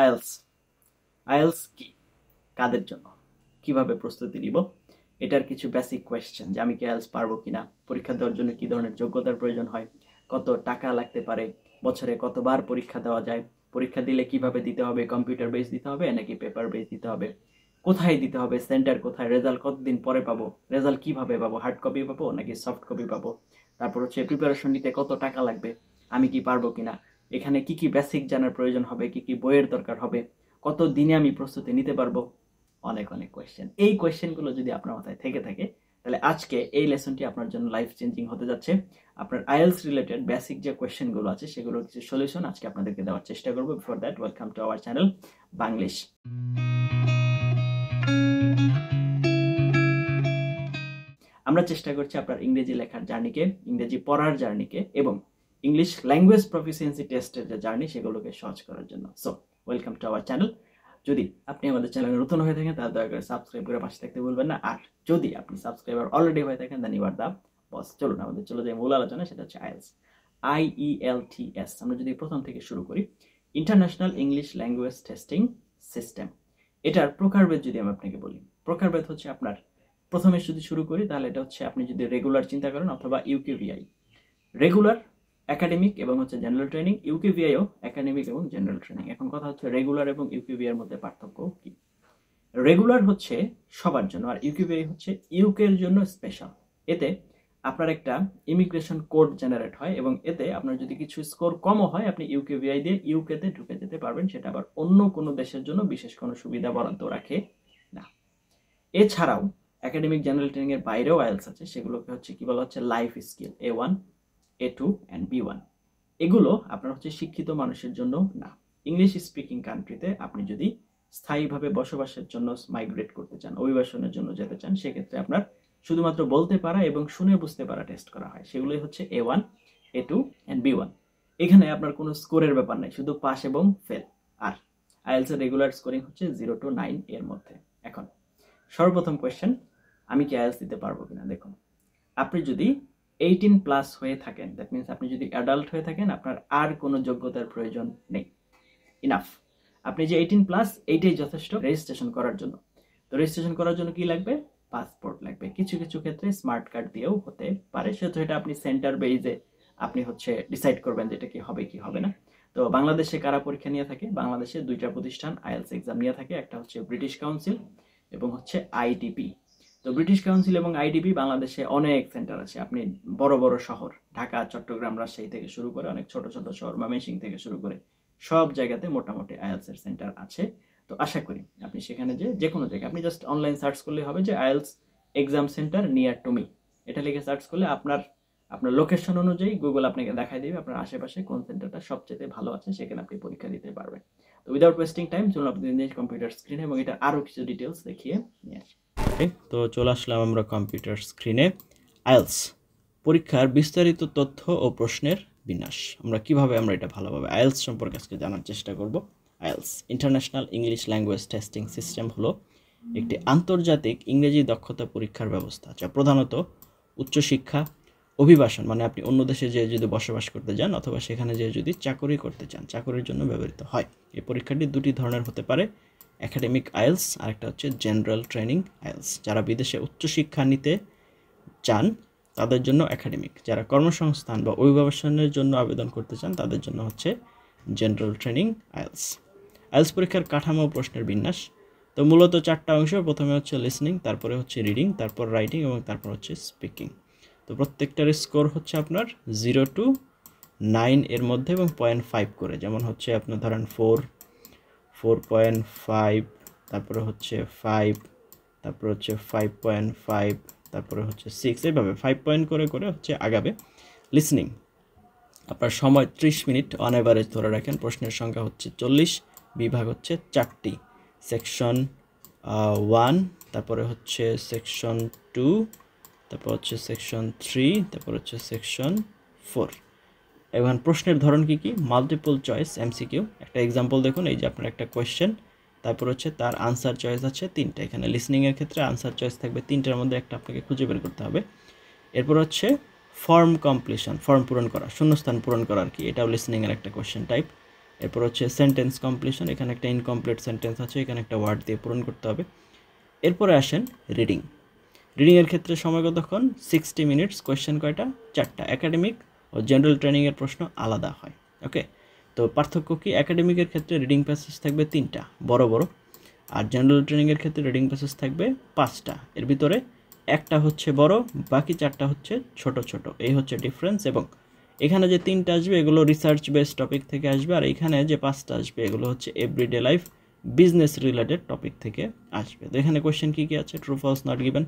IELTS IELTS কি, কাদের জন্য, কিভাবে প্রস্তুতি নিব, এটার কিছু বেসিক কোয়েশ্চেন যে আমি কি আইএলস পারবো কিনা, পরীক্ষা দেওয়ার জন্য কি ধরনের যোগ্যতার প্রয়োজন হয়, কত টাকা লাগতে পারে, বছরে কতবার পরীক্ষা দেওয়া যায়, পরীক্ষা দিলে কিভাবে দিতে হবে, কম্পিউটার বেস দিতে হবে নাকি পেপার বেস দিতে হবে, কোথায় দিতে হবে, সেন্টার কোথায়, রেজাল্ট কতদিন পরে পাবো, রেজাল্ট কিভাবে পাবো, হার্ড কপি পাবো নাকি সফট কপি পাবো, তারপর হচ্ছে প্রিপারেশন নিতে কত টাকা লাগবে, আমি কি পারবো কিনা, এখানে কি কি বেসিক জানার প্রয়োজন হবে, কি কি বইয়ের দরকার হবে, কত দিনে আমি প্রস্তুতি নিতে পারবো, অনেক অনেক কোয়েশ্চেন। এই কোয়েশ্চেনগুলো যদি আপনার মাথায় থেকে থাকে তাহলে আজকে এই লেসনটি আপনার জন্য লাইফ চেঞ্জিং হতে যাচ্ছে। আপনার আইএলস রিলেটেড বেসিক যে কোয়েশ্চেনগুলো আছে সেগুলোর কিছু সলিউশন আজকে আপনাদেরকে দেওয়ার চেষ্টা করব। Before that, welcome to our channel Banglish. আমরা চেষ্টা করছি আপনার ইংরেজি লেখার জার্নিকে, ইংরেজি পড়ার জার্নিকে এবং ইংলিশ ল্যাঙ্গুয়েজ প্রফিসিয়েন্সি টেস্টের যে জার্নি সেগুলোকে সহজ করার জন্য। So welcome to our channel. যদি আপনি আমাদের চ্যানেলে নতুন হয়ে থাকেন তাহলে দয়া করে সাবস্ক্রাইব করে পাশে থাকতে ভুলবেন না, আর যদি আপনি সাবস্ক্রাইবার অলরেডি হয়ে থাকেন দেন ইউ আর দ্য বস। চলুন আমাদের চলে যাই মূল আলোচনা, সেটা হচ্ছে আইএলস। IELTS আমরা যদি প্রথম থেকে শুরু করি, international English language testing system. এটার প্রকারভেদ যদি আমি আপনাকে বলি, প্রকারভেদ হচ্ছে আপনার প্রথমে যদি শুরু করি তাহলে এটা হচ্ছে আপনি যদি রেগুলার চিন্তা করেন অথবা ইউকেভিআই, রেগুলার একাডেমিক এবং হচ্ছে জেনারেল ট্রেনিং, ইউকেভিআইও একাডেমিক এবং জেনারেল ট্রেনিং। এখন কথা হচ্ছে রেগুলার এবং ইউকেভিআই এর মধ্যে পার্থক্য কি। রেগুলার হচ্ছে সবার জন্য আর ইউকেভিআই হচ্ছে ইউকের জন্য স্পেশাল। এতে আপনার একটা ইমিগ্রেশন কোড জেনারেট হয় এবং এতে আপনার যদি কিছু স্কোর কমও হয় আপনি ইউকেভিআই দিয়ে ইউকেতে ঢুকে যেতে পারবেন, সেটা আবার অন্য কোনো দেশের জন্য বিশেষ কোনো সুবিধা বরাদ্দ রাখে না। এছাড়াও একাডেমিক জেনারেল ট্রেনিং এর বাইরেও আইএলস আছে, সেগুলোকে হচ্ছে কি বলা হচ্ছে life skill A1, A2 and B1। এগুলো আপনার হচ্ছে শিক্ষিত মানুষের জন্য না। ইংলিশ স্পিকিং কান্ট্রিতে আপনি যদি স্থায়ীভাবে বসবাসের জন্য মাইগ্রেট করতে চান, অভিবাসনের জন্য যেতে চান, সেক্ষেত্রে আপনার শুধুমাত্র বলতে পারা এবং শুনে বুঝতে পারা টেস্ট করা হয়, সেগুলোই হচ্ছে A1, A2 অ্যান্ড B1। এখানে আপনার কোনো স্কোরের ব্যাপার নাই, শুধু পাস এবং ফেল। আর আইএলস এর রেগুলার স্কোরিং হচ্ছে 0 to 9 এর মধ্যে। এখন সর্বপ্রথম কোয়েশ্চেন, আমি কি আইএলস দিতে পারবো কিনা। দেখুন, আপনি যদি 18+ হয়ে থাকেন, দ্যাট মিনস আপনি যদি অ্যাডাল্ট হয়ে থাকেন, আপনার আর কোনো যোগ্যতার প্রয়োজন নেই, ইনাফ। আপনি যে 18+, এইটাই যথেষ্ট রেজিস্ট্রেশন করার জন্য। তো রেজিস্ট্রেশন করার জন্য কি লাগবে, পাসপোর্ট লাগবে। কিছু কিছু ক্ষেত্রে স্মার্ট কার্ড দিয়েও হতে পারে, সেহেতু এটা আপনি সেন্টার বেইজে আপনি হচ্ছে ডিসাইড করবেন যেটা কি হবে কি হবে না। তো বাংলাদেশে কারা পরীক্ষা নিয়ে থাকে, বাংলাদেশে দুইটা প্রতিষ্ঠান আইএলস এক্সাম নিয়ে থাকে, একটা হচ্ছে ব্রিটিশ কাউন্সিল এবং হচ্ছে আইডিপি। তো ব্রিটিশ কাউন্সিল এবং আইডিপি বাংলাদেশে অনেক সেন্টার আছে। আপনি বড় বড় শহর ঢাকা, চট্টগ্রাম, রাজশাহী থেকে শুরু করে অনেক ছোট ছোট শহর ময়মনসিংহ থেকে শুরু করে সব জায়গাতে মোটামুটি আইএলস এর সেন্টার আছে। তো আশা করি আপনি সেখানে যে কোনো জায়গায় আপনি জাস্ট অনলাইন সার্চ করলে হবে যে IELTS exam centre near to me, এটা লিখে সার্চ করলে আপনার লোকেশন অনুযায়ী গুগল আপনাকে দেখাই দিবে আপনার আশেপাশে কোন সেন্টারটা সবচেয়ে ভালো আছে, সেখানে আপনি পরীক্ষা দিতে পারবেন। তো উইদাউট ওয়েস্টিং টাইম চলুন আপনাদের কম্পিউটার স্ক্রিনে এবং এটা আরো কিছু ডিটেলস দেখিয়ে নিয়ে আসি। তো চলে আসলাম আমরা কম্পিউটার স্ক্রিনে। আইএলস পরীক্ষার বিস্তারিত তথ্য ও প্রশ্নের বিন্যাস। কিভাবে আমরা এটা ভালোভাবে আইএলস সম্পর্কে আজকে জানার চেষ্টা করব। IELTS international English language testing system হলো একটি আন্তর্জাতিক ইংরেজি দক্ষতা পরীক্ষার ব্যবস্থা, যা প্রধানত উচ্চশিক্ষা, অভিবাসন মানে আপনি অন্য দেশে যেয়ে যদি বসবাস করতে যান অথবা সেখানে যেয়ে যদি চাকরি করতে চান, চাকরির জন্য ব্যবহৃত হয়। এই পরীক্ষাটি দুটি ধরনের হতে পারে, একাডেমিক আইএলস আর একটা হচ্ছে জেনারেল ট্রেনিং আইএলস। যারা বিদেশে উচ্চশিক্ষা নিতে চান তাদের জন্য একাডেমিক, যারা কর্মসংস্থান বা অভিবাসনের জন্য আবেদন করতে চান তাদের জন্য হচ্ছে জেনারেল ট্রেনিং আইএলস। আইএলস পরীক্ষার কাঠামো ও প্রশ্নের বিন্যাস। তো মূলত 4টা অংশ, প্রথমে হচ্ছে লিসনিং, তারপরে হচ্ছে রিডিং, তারপর রাইটিং এবং তারপর হচ্ছে স্পিকিং। তো প্রত্যেকটার স্কোর হচ্ছে আপনার 0 to 9 এর মধ্যে এবং 0.5 করে, যেমন হচ্ছে আপনার ধরেন 4, 4.5, তারপরে হচ্ছে 5, তারপরে হচ্ছে 5.5, তারপরে হচ্ছে 6, এইভাবে 5 পয়েন্ট করে করে হচ্ছে আগাবে। লিসনিং আপনার সময় 30 মিনিট অন অ্যাভারেজ ধরে রাখেন। প্রশ্নের সংখ্যা হচ্ছে 40, বিভাগ হচ্ছে 4টি, সেকশন 1, তারপরে হচ্ছে সেকশন 2, তারপর হচ্ছে সেকশন 3, তারপর হচ্ছে সেকশন 4। এখন প্রশ্নের ধরন কি কি, মাল্টিপল চয়েস এমসিকিউ। একটা এক্সাম্পল দেখুন, এই যে আপনার একটা কোয়েশ্চেন, তারপর হচ্ছে তার আনসার চয়েস আছে 3টা। এখানে লিসনিংয়ের ক্ষেত্রে আনসার চয়েস থাকবে 3টার মধ্যে একটা আপনাকে খুঁজে বের করতে হবে। এরপর হচ্ছে ফর্ম কমপ্লিশন, ফর্ম পূরণ করা, শূন্যস্থান পূরণ করা আর কি, এটাও লিসনিংয়ের একটা কোয়েশ্চেন টাইপ। এরপর হচ্ছে সেন্টেন্স কমপ্লিশন, এখানে একটা ইনকমপ্লিট সেন্টেন্স আছে, এখানে একটা ওয়ার্ড দিয়ে পূরণ করতে হবে। এরপরে আসেন রিডিং। রিডিংয়ের ক্ষেত্রে সময় কতক্ষণ? 60 মিনিটস। কোয়েশ্চেন কয়টা? 4টা। একাডেমিক ও জেনারেল ট্রেনিংয়ের প্রশ্ন আলাদা হয়। ওকে, তো পার্থক্য কি? একাডেমিকের ক্ষেত্রে রিডিং প্যাসেজ থাকবে 3টা বড় বড়, আর জেনারেল ট্রেনিংয়ের ক্ষেত্রে রিডিং প্যাসেজ থাকবে 5টা। এর ভিতরে একটা হচ্ছে বড়, বাকি 4টা হচ্ছে ছোট ছোট। এই হচ্ছে ডিফারেন্স। এবং এখানে যে 3টা আসবে এগুলো রিসার্চ বেসড টপিক থেকে আসবে, আর এখানে যে 5টা আসবে এগুলো হচ্ছে everyday life business related topic থেকে আসবে। তো এখানে কোয়েশ্চেন কী কী আছে? True false not given.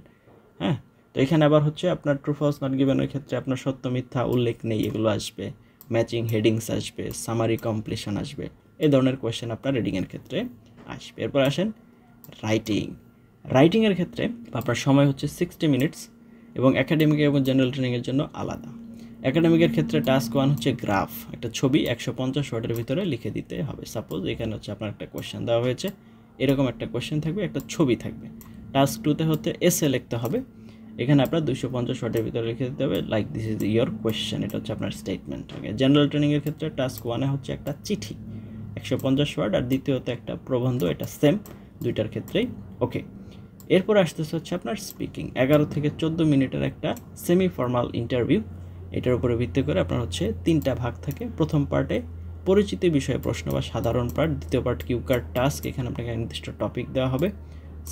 হ্যাঁ, তো এখানে আবার হচ্ছে আপনার ট্রু ফলস নট গিভেনের ক্ষেত্রে আপনার সত্য মিথ্যা উল্লেখ নেই এগুলো আসবে, ম্যাচিং হেডিংস আসবে, সামারি কমপ্লিশন আসবে, এই ধরনের কোয়েশ্চেন আপনার রিডিংয়ের ক্ষেত্রে আসবে। এরপর আসেন রাইটিং। রাইটিংয়ের ক্ষেত্রে আপনার সময় হচ্ছে 60 মিনিটস এবং একাডেমিক এবং জেনারেল ট্রেনিংয়ের জন্য আলাদা। একাডেমিকের ক্ষেত্রে টাস্ক 1 হচ্ছে গ্রাফ, একটা ছবি 150 ওয়ার্ডের ভিতরে লিখে দিতে হবে। সাপোজ এখানে হচ্ছে আপনার একটা কোয়েশ্চেন দেওয়া হয়েছে, এরকম একটা কোয়েশ্চেন থাকবে, একটা ছবি থাকবে। টাস্ক 2তে হতে এসে লিখতে হবে, এখানে আপনার 250 ওয়ার্ডের ভিতরে লিখে দিতে হবে like this is your question, এটা হচ্ছে আপনার স্টেটমেন্ট। ওকে, জেনারেল ট্রেনিংয়ের ক্ষেত্রে টাস্ক 1-এ হচ্ছে একটা চিঠি 150 ওয়ার্ড, আর দ্বিতীয়তে একটা প্রবন্ধ, এটা সেম দুইটার ক্ষেত্রেই। ওকে, এরপর আসতেছে হচ্ছে আপনার স্পিকিং, 11 থেকে 14 মিনিটের একটা সেমি ফর্মাল ইন্টারভিউ। এটার উপরে ভিত্তি করে আপনার হচ্ছে 3টা ভাগ থাকে। প্রথম পার্টে পরিচিতি বিষয়ে প্রশ্ন বা সাধারণ পার্ট, দ্বিতীয় পার্ট কিউ কার্ড টাস্ক, এখানে আপনাকে নির্দিষ্ট টপিক দেওয়া হবে।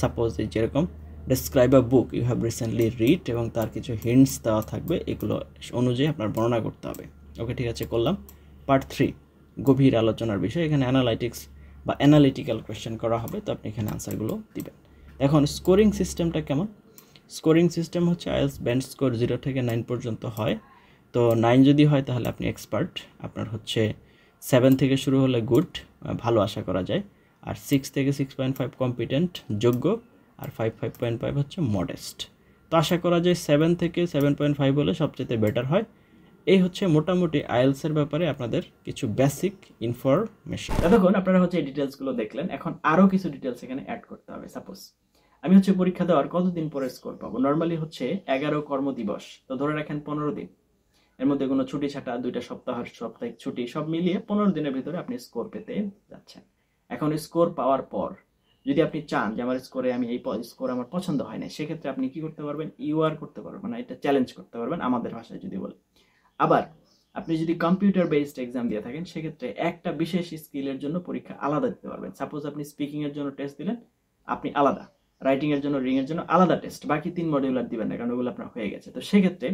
সাপোজ যেরকম describe a book you have recently read, এবং তার কিছু হিন্টস দেওয়া থাকবে, এগুলো অনুযায়ী আপনার বর্ণনা করতে হবে। ওকে, ঠিক আছে, করলাম। পার্ট 3 গভীর আলোচনার বিষয়, এখানে অ্যানালাইটিক্স বা অ্যানালিটিক্যাল কোয়েশ্চেন করা হবে, তো আপনি এখানে আনসারগুলো দিবেন। এখন স্কোরিং সিস্টেমটা কেমন? স্কোরিং সিস্টেম হচ্ছে আইএলটিএস ব্যান্ড স্কোর 0 থেকে 9 পর্যন্ত হয়। তো 9 যদি হয় তাহলে আপনি এক্সপার্ট, আপনার হচ্ছে 7 থেকে শুরু হলে গুড, ভালো আশা করা যায়, আর 6 থেকে 6.5 কম্পিটেন্ট যোগ্য, আর 5.5 হচ্ছে মডেস্ট। তো আশা করা যায় 7 থেকে 7.5 হলে সবচেয়ে বেটার হয়। এই হচ্ছে মোটামুটি আইএলটিএসের ব্যাপারে আপনাদের কিছু বেসিক ইনফরমেশন। এতক্ষণ আপনারা হচ্ছে এই ডিটেলসগুলো দেখলেন, এখন আরও কিছু ডিটেলস এখানে অ্যাড করতে হবে। সাপোজ আমি হচ্ছে পরীক্ষা দেওয়ার কতদিন পরে স্কোর পাবো? নর্মালি হচ্ছে 11 কর্মদিবস, তো ধরে রাখেন 15 দিন। এর মধ্যে কোনো ছুটি ছাটা, 2টা সাপ্তাহিক ছুটি সব মিলিয়ে 15 দিনের ভিতরে আপনি স্কোর পেতে যাচ্ছেন। এখন স্কোর পাওয়ার পর যদি আপনি চান যে আমার স্কোরে আমি এই স্কোর আমার পছন্দ হয় না, সেক্ষেত্রে আপনি কি করতে পারবেন? ইউআর করতে পারবেন, মানে এটা চ্যালেঞ্জ করতে পারবেন আমাদের ভাষায় যদি বলে। আবার আপনি যদি কম্পিউটার বেসড এক্সাম দিয়ে থাকেন, সেক্ষেত্রে একটা বিশেষ স্কিলের জন্য পরীক্ষা আলাদা দিতে পারবেন। সাপোজ আপনি স্পিকিং এর জন্য টেস্ট দিলেন, আপনি আলাদা, রাইটিং এর জন্য, রিডিং এর জন্য আলাদা টেস্ট, বাকি 3 মডিউলার দিবেন না, কারণ ওগুলো আপনার হয়ে গেছে। তো সেক্ষেত্রে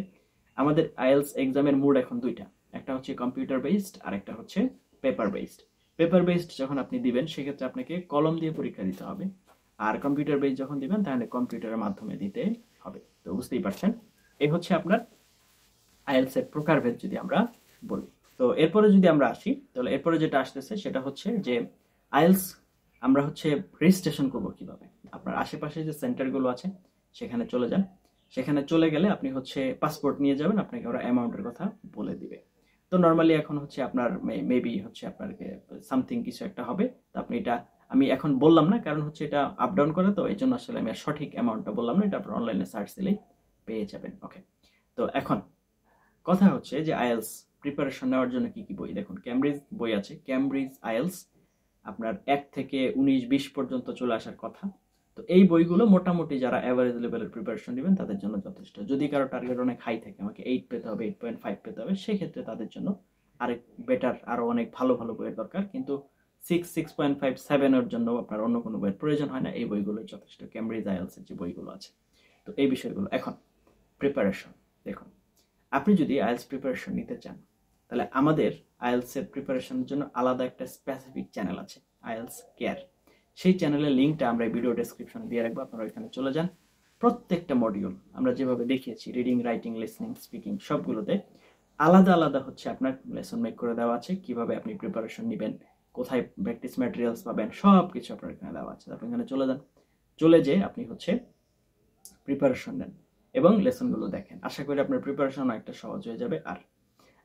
আমাদের আইএলটিএস এক্সামের মোড এখন 2টা, একটা হচ্ছে কম্পিউটার বেসড আর একটা হচ্ছে পেপার বেসড। পেপার বেসড যখন আপনি দিবেন সেক্ষেত্রে আপনাকে কলম দিয়ে পরীক্ষা দিতে হবে, আর কম্পিউটার বেসড যখন দিবেন তাহলে কম্পিউটারের মাধ্যমে দিতে হবে। তো বুঝতেই পারছেন, এই হচ্ছে আপনার আইএলটিএস এর প্রকারভেদ যদি আমরা বলি। তো এরপরে যদি আমরা আসি, তাহলে এরপরে যেটা আসতেছে সেটা হচ্ছে যে আইএলটিএস আমরা হচ্ছে রেজিস্ট্রেশন করব কিভাবে। আপনার আশেপাশে যে সেন্টারগুলো আছে সেখানে চলে যান, সেখানে চলে গেলে আপনি হচ্ছে পাসপোর্ট নিয়ে যাবেন, আপনাকে ওরা অ্যামাউন্টের কথা বলে দিবে। তো নর্মালি এখন হচ্ছে আপনার মেবি হচ্ছে আপনার সামথিং কিছু একটা হবে। তো আপনি এটা আমি এখন বললাম না, কারণ হচ্ছে এটা আপ ডাউন করে, তো এই জন্য আসলে আমি সঠিক অ্যামাউন্টটা বললাম না, এটা আপনার অনলাইনে সার্চ দিলেই পেয়ে যাবেন। ওকে, তো এখন কথা হচ্ছে যে আইএলটিএস প্রিপারেশন নেওয়ার জন্য কি কি বই? দেখুন, ক্যামব্রিজ বই আছে, ক্যামব্রিজ আইএলটিএস আপনার 1 থেকে 19-20 পর্যন্ত চলে আসার কথা। তো এই বইগুলো মোটামুটি যারা অ্যাভারেজ লেভেলের প্রিপারেশন নেবেন তাদের জন্য যথেষ্ট। যদি কারো টার্গেট অনেক হাই থাকে, আমাকে 8 পেতে হবে, 8.5 পেতে হবে, সেক্ষেত্রে তাদের জন্য আরেক বেটার, আরো অনেক ভালো ভালো বইয়ের দরকার। কিন্তু 6, 6.5, 7 এর জন্য আপনার অন্য কোনো বইয়ের প্রয়োজন হয় না, এই বইগুলো যথেষ্ট, ক্যামব্রিজ আইএলটিএস এর যে বইগুলো আছে। তো এই বিষয়গুলো এখন প্রিপারেশন। দেখুন, আপনি যদি আইএলটিএস প্রিপারেশন নিতে চান, তাহলে আমাদের আইএলটিএস এর প্রিপারেশনের জন্য আলাদা একটা স্পেসিফিক চ্যানেল আছে, আইএলটিএস কেয়ার। সেই চ্যানেলের লিঙ্কটা আমরা ভিডিও ডেসক্রিপশনে দিয়ে রাখবো, আপনারা ওইখানে চলে যান। প্রত্যেকটা মডিউল আমরা যেভাবে দেখিয়েছি, রিডিং, রাইটিং, লিসনিং, স্পিকিং, সবগুলোতে আলাদা আলাদা হচ্ছে আপনার লেসন মেক করে দেওয়া আছে, কিভাবে আপনি প্রিপারেশন নেবেন, কোথায় প্র্যাকটিস ম্যাটেরিয়ালস পাবেন, সব কিছু আপনার এখানে দেওয়া আছে। আপনি এখানে চলে যান, চলে যেয়ে আপনি হচ্ছে প্রিপারেশন নেন এবং লেসনগুলো দেখেন। আশা করি আপনার প্রিপারেশন অনেকটা সহজ হয়ে যাবে। আর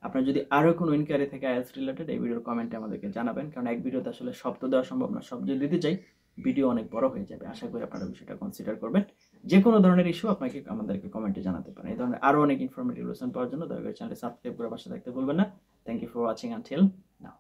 আপনার যদি আরও কোনো ইনকোয়ারি থেকে আইএলটিএস রিলেটেড, এই ভিডিওর কমেন্টে আমাদেরকে জানাবেন, কারণ এক ভিডিওতে আসলে সব তো দেওয়া সম্ভব না, সব যদি দিতে চাই ভিডিও অনেক বড় হয়ে যাবে। আশা করি আপনারা বিষয়টা কনসিডার করবেন। যে কোনো ধরনের ইস্যু আপনাকে আমাদেরকে কমেন্টে জানাতে পারেন। এই ধরনের আরও অনেক ইনফরমেটিভ লেসন পাওয়ার জন্য দয়া করে চ্যানেলটি সাবস্ক্রাইব করে পাশে থাকতে ভুলবেন না। Thank you for watching until now.